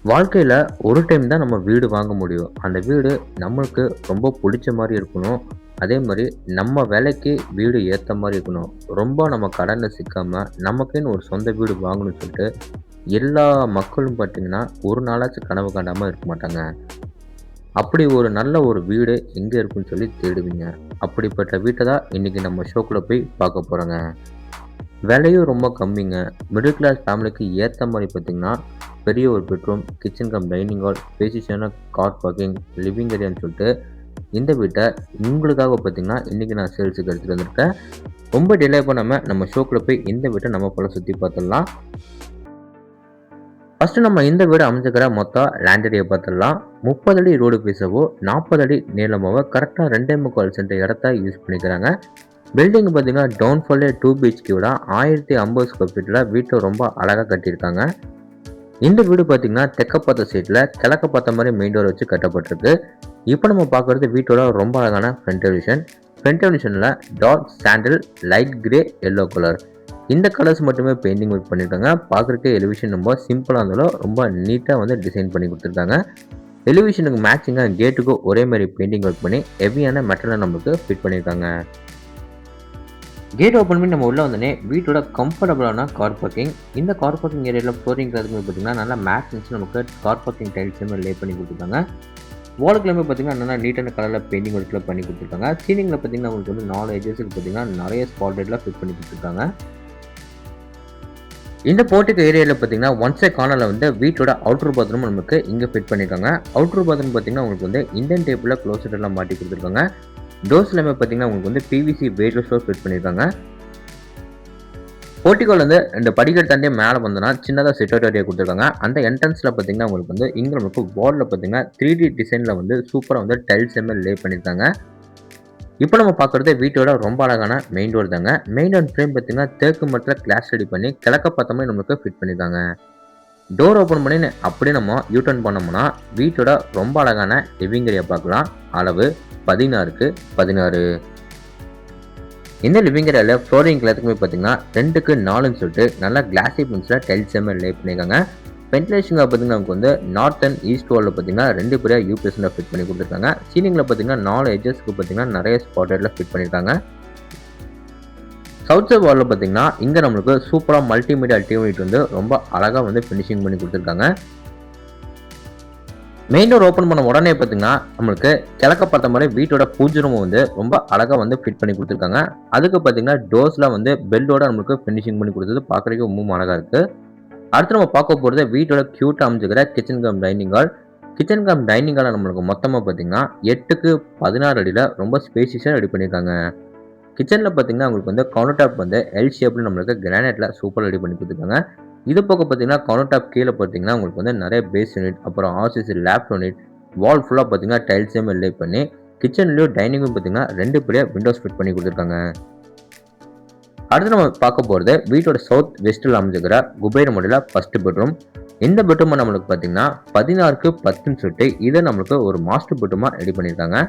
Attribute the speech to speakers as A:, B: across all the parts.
A: வாழ்க்கையில் ஒரு டைம் தான் நம்ம வீடு வாங்க முடியும். அந்த வீடு நம்மளுக்கு ரொம்ப பிடிச்ச மாதிரி இருக்கணும். அதே மாதிரி நம்ம விலைக்கு வீடு ஏற்ற மாதிரி இருக்கணும். ரொம்ப நம்ம கடனில் சிக்காமல் நமக்குன்னு ஒரு சொந்த வீடு வாங்கணும்னு சொல்லிட்டு எல்லா மக்களும் பார்த்தீங்கன்னா ஒரு நாளாச்சும் கனவு காண்டாமல் இருக்க மாட்டாங்க. அப்படி ஒரு நல்ல ஒரு வீடு எங்கே இருக்குன்னு சொல்லி தேடுவீங்க. அப்படிப்பட்ட வீட்டை தான் இன்றைக்கி நம்ம ஷோக்குள்ளே போய் பார்க்க போகிறோங்க. விலையும் ரொம்ப கம்மிங்க. மிடில் கிளாஸ் ஃபேமிலிக்கு ஏற்ற மாதிரி பார்த்தீங்கன்னா, பெரிய ஒரு bedroom, kitchen cum dining hall, ஸ்பேசியஸான கார் பார்க்கிங், லிவிங் ஏரியான்னு சொல்லிட்டு இந்த வீட்டை உங்களுக்காக பார்த்தீங்கன்னா, இன்றைக்கி நான் சேல்ஸுக்கு எடுத்துகிட்டு வந்திருக்கேன். ரொம்ப டிலே பண்ணாமல் நம்ம ஷோக்குள்ள போய் இந்த வீட்டை நம்ம போல சுற்றி பார்த்துடலாம். ஃபஸ்ட்டு நம்ம இந்த வீடு அமைஞ்சிக்கிற மொத்தம் லேண்ட் ஏரியா பார்த்துடலாம். 30 அடி ரோடு பீஸாவோ 40 அடி நீளமாவோ கரெக்டாக 2.25 சென்ட் இடத்த யூஸ் பண்ணிக்கிறாங்க. பில்டிங் பார்த்தீங்கன்னா டவுன்ஃபாலே 2 பிஹெச்கேவோட 1050 ஸ்கொயர் ஃபீட்டில் வீட்டை ரொம்ப அழகாக கட்டியிருக்காங்க. இந்த வீடு பார்த்தீங்கன்னா தெற்க பார்த்த சைடில் கிழக்க பார்த்த மாதிரி மெயின் டோர் வச்சு கட்டப்பட்டிருக்கு. இப்போ நம்ம பார்க்குறது வீட்டோட ரொம்ப அழகான ஃப்ரண்ட் எலிவேஷன். ஃப்ரண்ட் எலிவேஷனில் டார்க் சாண்டில், லைட் கிரே, எல்லோ கலர் இந்த கலர்ஸ் மட்டுமே பெயிண்டிங் ஒர்க் பண்ணியிருக்காங்க. பார்க்குறதுக்கு எலிவேஷன் ரொம்ப சிம்பிளாக இருந்தாலும் ரொம்ப நீட்டாக வந்து டிசைன் பண்ணி கொடுத்துருக்காங்க. எலிவேஷனுக்கு மேட்சிங்காக கேட்டுக்கும் ஒரே மாதிரி பெயிண்டிங் ஒர்க் பண்ணி ஹெவியான மெட்டலை நம்மளுக்கு ஃபிட் பண்ணியிருக்காங்க. கேட் ஓப்பன் பண்ணி நம்ம உள்ளே வந்தோடனே வீட்டோட கம்ஃபர்டபுளான கார் பார்க்கிங். இந்த கார் பார்க்கிங் ஏரியாவில் ஃப்ளோரிங்கிறதுக்கு பார்த்தீங்கன்னா நல்லா மேட்ச் நமக்கு கார் பார்க்கிங் டைல்ஸுமே லே பண்ணி கொடுத்துருக்காங்க. வாலுக்குலாமே பார்த்தீங்கன்னா நல்லா நீட்டான கலரில் பெயிண்டிங் ஒர்க்கில் பண்ணி கொடுத்துருக்காங்க. சீலிங்கில் பார்த்தீங்கன்னா உங்களுக்கு வந்து 4 எஜஸுக்கு பார்த்தீங்கன்னா நிறைய ஸ்பாட் லைட்லாம் ஃபிட் பண்ணி கொடுத்துருக்காங்க. இந்த போர்ட்டிக் ஏரியாவில் பார்த்தீங்கன்னா ஒன் சைட் கார்னரில் வந்து வீட்டோட அவுட்டர் பாத்ரூம் நமக்கு இங்கே ஃபிட் பண்ணியிருக்காங்க. அவுட்டர் பாத்ரூம் பார்த்தீங்கன்னா உங்களுக்கு வந்து இந்தியன் டேப்பில் க்ளோசர் எல்லாம் மாட்டி கொடுத்துருக்காங்க. டோர்ஸ் எல்லாமே பார்த்தீங்கன்னா உங்களுக்கு வந்து பிவிசி வெயிட்லெஸ் டோர் ஃபிட் பண்ணியிருக்காங்க. போர்ட்டிகோல் வந்து இந்த படிக்கட்டு தாண்டி மேலே வந்தோன்னா சின்னதாக சிட் ஏரியா கொடுத்துருக்காங்க. அந்த என்ட்ரன்ஸில் பார்த்தீங்கன்னா உங்களுக்கு வந்து இங்கே நமக்கு வாலில் பார்த்தீங்கன்னா 3D டிசைனில் வந்து சூப்பராக வந்து டைல்ஸ் எல்லாமே லே பண்ணியிருக்காங்க. இப்போ நம்ம பார்க்குறது வீட்டோட ரொம்ப அழகான மெயின் டோர் தாங்க. மெயின் டோர் ஃப்ரேம் பார்த்தீங்கன்னா தேக்கு மரத்தில் கிளாஸ் ரெடி பண்ணி கிழக்க பார்த்த மாதிரி நம்மளுக்கு ஃபிட் பண்ணியிருக்காங்க. டோர் ஓப்பன் பண்ணி அப்படியே நம்ம யூட்டர்ன் பண்ணோம்னா வீட்டோட ரொம்ப அழகான லிவிங் ஏரியா பார்க்கலாம். அளவு 16க்கு 16. இந்த லிவிங் ஏரியாவில் ஃப்ளோரிங் எல்லாத்துக்குமே பார்த்தீங்கன்னா 2க்கு 4ன்னு சொல்லிட்டு நல்லா கிளாசி பின்ஸில் டைல்ஸ் லே பண்ணியிருக்காங்க. வென்டிலேஷனாக பார்த்தீங்கன்னா நமக்கு வந்து நார்த் அண்ட் ஈஸ்ட் வாலில் பார்த்தீங்கன்னா 2 பெரிய யூபிஎஸ்ல ஃபிட் பண்ணி கொடுத்துருக்காங்க. சீலிங்கில் பார்த்தீங்கன்னா 4 எஜஸ்க்கு பார்த்தீங்கன்னா நிறைய ஸ்பாட்டட்ல ஃபிட் பண்ணியிருக்காங்க. சவுத் சைட் வாலில் பார்த்தீங்கன்னா இங்கே நம்மளுக்கு சூப்பராக மல்டிமீடியா டிவி வந்து ரொம்ப அழகாக வந்து ஃபினிஷிங் பண்ணி கொடுத்துருக்காங்க. மெயின் டோர் ஓப்பன் பண்ண உடனே பார்த்தீங்கன்னா நம்மளுக்கு கிழக்க பார்த்த மாதிரி வீட்டோட பூஜை ரூம் வந்து ரொம்ப அழகாக வந்து ஃபிட் பண்ணி கொடுத்துருக்காங்க. அதுக்கு பார்த்தீங்கன்னா டோர்ஸ்லாம் வந்து பெல்லோட நம்மளுக்கு ஃபினிஷிங் பண்ணி கொடுத்தது பார்க்குறதுக்கு ரொம்ப அழகாக இருக்குது. அடுத்து நம்ம பார்க்க போகிறது வீட்டோட க்யூட்டாக அமைஞ்சிக்கிற kitchen cum dining hall. Kitchen cum dining ஹாலை நம்மளுக்கு மொத்தமாக பார்த்தீங்கன்னா 8க்கு 16 அடியில் ரொம்ப ஸ்பேசியஸாக ரெடி பண்ணியிருக்காங்க. கிச்சனில் பார்த்தீங்கன்னா உங்களுக்கு வந்து கவுண்டர் டாப் வந்து எல் ஷேப்பில் நம்மளுக்கு கிரானைட்டில் சூப்பராக ரெடி பண்ணி கொடுத்துருக்காங்க. இது பக்கம் பார்த்தீங்கன்னா கவுண்டர் டாப் கீழே பார்த்தீங்கன்னா உங்களுக்கு வந்து நிறைய பேஸ் யூனிட், அப்புறம் ஆர்சிசி லேப் யூனிட், வால் ஃபுல்லாக பார்த்தீங்கன்னா டைல்ஸையுமே லே பண்ணி கிச்சன்லேயும் டைனிங்கும் பார்த்தீங்கன்னா 2 பெரிய விண்டோஸ் ஃபிட் பண்ணி கொடுத்துருக்காங்க. அடுத்து நம்ம பார்க்க போகிறது வீட்டோட சவுத் வெஸ்ட்டில் அமைஞ்சிக்கிற குபேர மாடலில் ஃபர்ஸ்ட் பெட்ரூம். இந்த பெட்ரூம் நம்மளுக்கு பார்த்தீங்கன்னா 16க்கு 10ன்னு சொல்லிட்டு இதை நம்மளுக்கு ஒரு மாஸ்டர் பெட்ரூமாக ரெடி பண்ணியிருக்காங்க.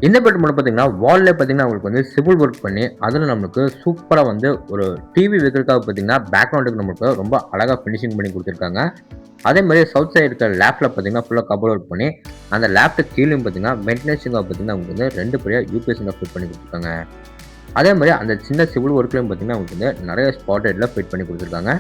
A: இந்த பெட்ரூமில் பார்த்தீங்கன்னா வால்லே பார்த்தீங்கன்னா உங்களுக்கு வந்து சிவில் ஒர்க் பண்ணி அதில் நம்மளுக்கு சூப்பராக வந்து ஒரு டிவி வைக்கிறதுக்காக பார்த்தீங்கன்னா பேக்ரவுண்டுக்கு நம்மளுக்கு ரொம்ப அழகாக ஃபினிஷிங் பண்ணி கொடுத்துருக்காங்க. அதே மாதிரி சவுத் சைடு இருக்கிற லேப்பில் பார்த்தீங்கன்னா ஃபுல்லாக கபோர்ட் ஒர்க் பண்ணி அந்த லேப்டாப் கீழே பார்த்தீங்கன்னா வென்டிலேஷனுக்காக பார்த்தீங்கன்னா உங்களுக்கு வந்து 2 பெரிய யூபிஎஸ்ஸில் ஃபிட் பண்ணி கொடுத்துருக்காங்க. அதே மாதிரி அந்த சின்ன சிவில் ஒர்க்லையும் பார்த்தீங்கன்னா உங்களுக்கு வந்து நிறைய ஸ்பாட் லைட்டில் ஃபிட் பண்ணி கொடுத்துருக்காங்க.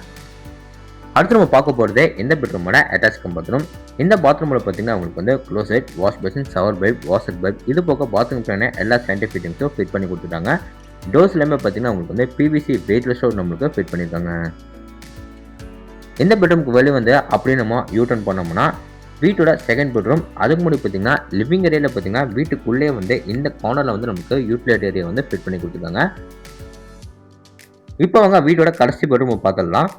A: அடுத்து நம்ம பார்க்க போகிறது இந்த பெட்ரூமோட அட்டாச் பாத்ரூம். இந்த பாத்ரூமில் பார்த்தீங்கன்னா உங்களுக்கு வந்து closet, wash basin, shower pipe, washer pipe இது போக பாத்ரூம் பிளான எல்லா சயின்டிஃபிக் ஃபிட்டிங்ஸும் ஃபிட் பண்ணி கொடுத்துட்டாங்க. டோர்ஸ் எல்லாமே பார்த்தீங்கன்னா உங்களுக்கு வந்து பிவிசி வெயிட்லெஸ் டோர் நம்மளுக்கு ஃபிட் பண்ணியிருக்காங்க. இந்த பெட்ரூமுக்கு வெளியே வந்து அப்படியே நம்ம யூட்டர்ன் பண்ணோம்னா வீட்டோட செகண்ட் பெட்ரூம். அதுக்கு முன்னாடி பார்த்தீங்கன்னா லிவிங் ஏரியாவில் பார்த்தீங்கன்னா வீட்டுக்குள்ளேயே வந்து இந்த கார்னரில் வந்து நமக்கு யூட்டிலிட்டி ஏரியா வந்து ஃபிட் பண்ணி கொடுத்துருக்காங்க. இப்போ அவங்க வீட்டோட கடைசி பெட்ரூம் பார்த்துடலாம்.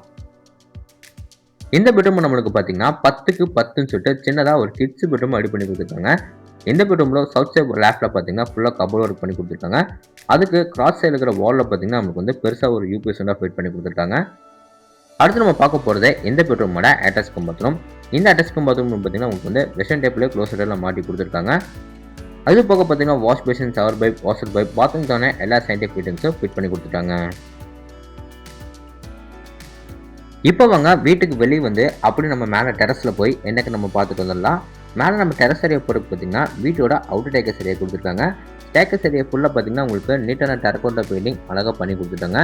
A: இந்த பெட்ரூம் நம்மளுக்கு பார்த்தீங்கன்னா 10க்கு 10ன்னு சொல்லிட்டு சின்னதாக ஒரு கிட்ஸ் பெட்ரூம் ரெடி பண்ணி கொடுத்துருக்காங்க. இந்த பெட்ரூமில் சவுத் சைட் லேப்டில் பார்த்தீங்கன்னா ஃபுல்லாக கபோர்ட் ஒர்க் பண்ணி கொடுத்துருக்காங்க. அதுக்கு கிராஸ் சைடில் இருக்கிற வாலில் பார்த்தீங்கன்னா நமக்கு வந்து பெருசாக ஒரு யூபிஎஸ் ஃபிட் பண்ணி கொடுத்துருக்காங்க. அடுத்து நம்ம பார்க்க போகிறது இந்த பெட்ரூமோட அட்டாச் பாத்ரூம். இந்த அட்டாச் பாத்ரூம் பார்த்தீங்கன்னா உங்களுக்கு வந்து வெஸ்டர்ன் டைப்லேயே க்ளோசர் எல்லாம் மாட்டி கொடுத்துருக்காங்க. அது போக பார்த்தீங்கன்னா wash basin, shower pipe, washer pipe, பாத்ரூம்க்கான எல்லா சயின்டிஃபிக் ஃபிட்டிங்ஸும் ஃபிட் பண்ணி கொடுத்துட்டாங்க. இப்போ வாங்க வீட்டுக்கு வெளியே வந்து அப்படி நம்ம மேலே டெரஸில் போய் என்னக்கு நம்ம பார்த்துட்டு வந்துடலாம். மேலே நம்ம டெரஸ் ஏரியா போகிறதுக்கு பார்த்தீங்கன்னா வீட்டோட அவுட்டர் டேக்கஸ் ஏரியா கொடுத்துருக்காங்க. ஸ்டேக்கஸ் ஏரியா ஃபுல்லாக பார்த்தீங்கன்னா உங்களுக்கு நீட்டான டெரக்கோட்டா பெயிண்டிங் அழகாக பண்ணி கொடுத்துட்டாங்க.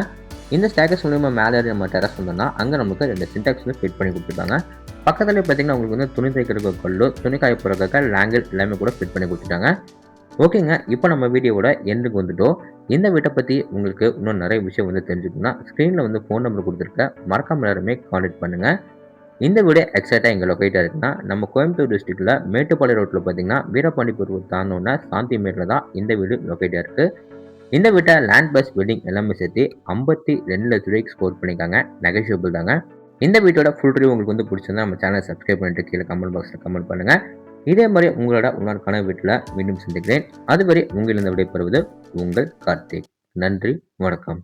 A: இந்த ஸ்டேக்கஸ் மூலியமாக மேலே ஏறி நம்ம டெரஸ் வந்தோம்னா அங்கே நமக்கு 2 சின்டாக்ஸ் வந்து ஃபிட் பண்ணி கொடுத்துருக்காங்க. பக்கத்துலேயே பார்த்தீங்கன்னா உங்களுக்கு வந்து துணி தைக்கிறதுக்கு கல்லு, துணி காய போடுறதுக்காக லேங்கல் எல்லாமே கூட ஃபிட் பண்ணி கொடுத்துட்டாங்க. ஓகேங்க. இப்போ நம்ம வீடியோவோட எண்டுக்கு வந்துட்டோம். இந்த வீட்ட பத்தி உங்களுக்கு இன்னும் நெறைய விஷயம் வந்து தெரிஞ்சுக்கணும்னா, ஸ்க்ரீன்ல வந்து ஃபோன் நம்பர் குடுத்துருக்கேன். மறக்காம எல்லாருமே கான்டாக்ட் பண்ணுங்க. இந்த வீடு எக்ஸாக்ட்டா எங்க லொகேட்டா இருக்குன்னா, நம்ம கோயம்புத்தூர் டிஸ்ட்ரிக்ட்ல மேட்டுப்பாளையம் ரோட்ல பார்த்தீங்கன்னா, வீரபாண்டிபுரம் தாண்டுனோன சாந்திமேட்ல தான் இந்த வீடு லொகேட்டா இருக்கு. இந்த வீட்ட லேண்ட் பிளஸ் பில்டிங் எல்லாமே சேர்த்து 52,00,000 ரூபாய்க்கு ஸ்கோர் பண்ணியிருக்காங்க. நெகோஷியபிள் தாங்க. இந்த வீட்டோட ஃபுல் ரிவ்யூ உங்களுக்கு வந்து பிடிச்சிருந்தா நம்ம சேனலை சப்ஸ்கிரைப் பண்ணிட்டு கீழே கமெண்ட் பாக்ஸ்ல கமெண்ட் பண்ணுங்க. இதே மாதிரி உங்களோட இன்னொரு கனவு வீட்டில் மீண்டும் சந்திக்கிறேன். அதுவரை உங்களிடம் விடைபெறுவது உங்கள் கார்த்திக். நன்றி, வணக்கம்.